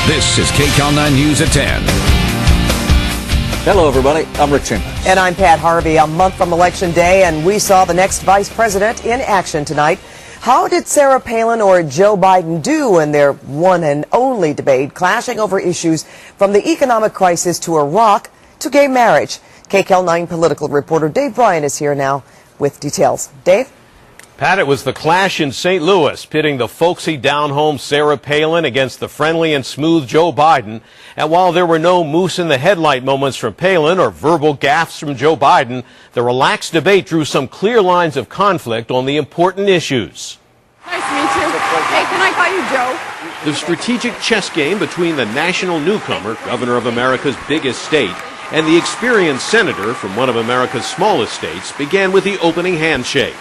This is KCAL 9 News at 10. Hello, everybody. I'm Rick Chambers. And I'm Pat Harvey. A month from Election Day, and we saw the next vice president in action tonight. How did Sarah Palin or Joe Biden do in their one and only debate, clashing over issues from the economic crisis to Iraq to gay marriage? KCAL 9 political reporter Dave Bryan is here now with details. Dave? Pat, it was the clash in St. Louis, pitting the folksy down-home Sarah Palin against the friendly and smooth Joe Biden. And while there were no moose-in-the-headlight moments from Palin or verbal gaffes from Joe Biden, the relaxed debate drew some clear lines of conflict on the important issues. Nice to meet you. Hey, can I call you Joe? The strategic chess game between the national newcomer, governor of America's biggest state, and the experienced senator from one of America's smallest states began with the opening handshake.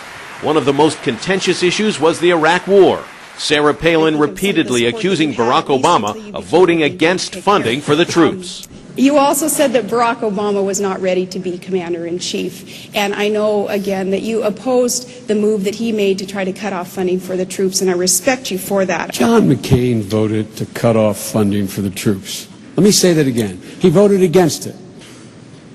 One of the most contentious issues was the Iraq War. Sarah Palin repeatedly accusing Barack Obama of voting against funding for the troops. You also said that Barack Obama was not ready to be commander-in-chief. And I know, again, that you opposed the move that he made to try to cut off funding for the troops, and I respect you for that. John McCain voted to cut off funding for the troops. Let me say that again. He voted against it.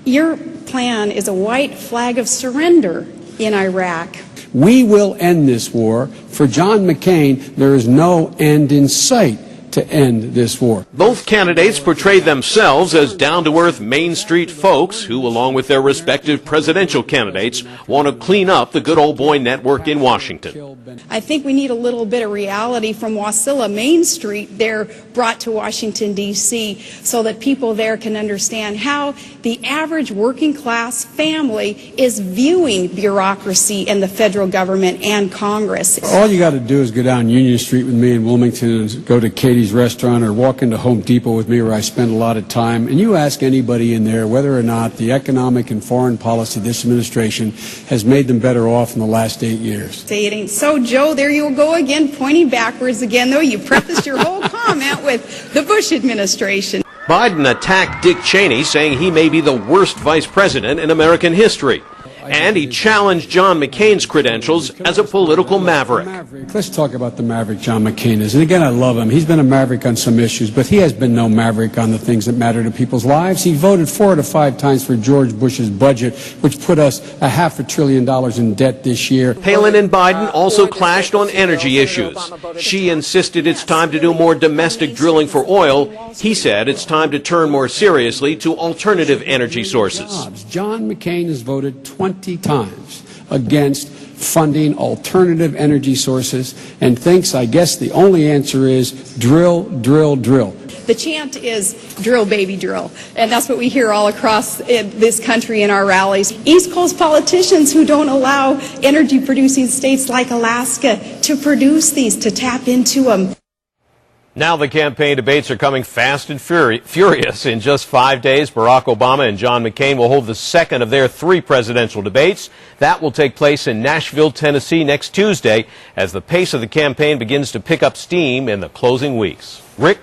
Your plan is a white flag of surrender in Iraq. We will end this war. For John McCain, there is no end in sight to end this war. Both candidates portrayed themselves as down-to-earth Main Street folks who, along with their respective presidential candidates, want to clean up the good old boy network in Washington. I think we need a little bit of reality from Wasilla, Main Street, there brought to Washington, D.C., so that people there can understand how the average working-class family is viewing bureaucracy and the federal government and Congress. All you got to do is go down Union Street with me in Wilmington and go to Katie's restaurant or walk into Home Depot with me where I spend a lot of time, and you ask anybody in there whether or not the economic and foreign policy of this administration has made them better off in the last 8 years. Say it ain't so, Joe. There you go again, pointing backwards again, though. You prefaced your whole comment with the Bush administration. Biden attacked Dick Cheney, saying he may be the worst vice president in American history. And he challenged John McCain's credentials as a political maverick. Let's talk about the maverick John McCain is. And again, I love him. He's been a maverick on some issues, but he has been no maverick on the things that matter to people's lives. He voted 4 to 5 times for George Bush's budget, which put us $500 billion in debt this year. Palin and Biden also clashed on energy issues. She insisted it's time to do more domestic drilling for oil. He said it's time to turn more seriously to alternative energy sources. John McCain has voted 20 times against funding alternative energy sources and thinks, I guess, the only answer is drill, drill, drill. The chant is drill, baby, drill. And that's what we hear all across this country in our rallies. East Coast politicians who don't allow energy-producing states like Alaska to produce these, to tap into them. Now the campaign debates are coming fast and furious. In just 5 days, Barack Obama and John McCain will hold the second of their 3 presidential debates. That will take place in Nashville, Tennessee next Tuesday as the pace of the campaign begins to pick up steam in the closing weeks. Rick?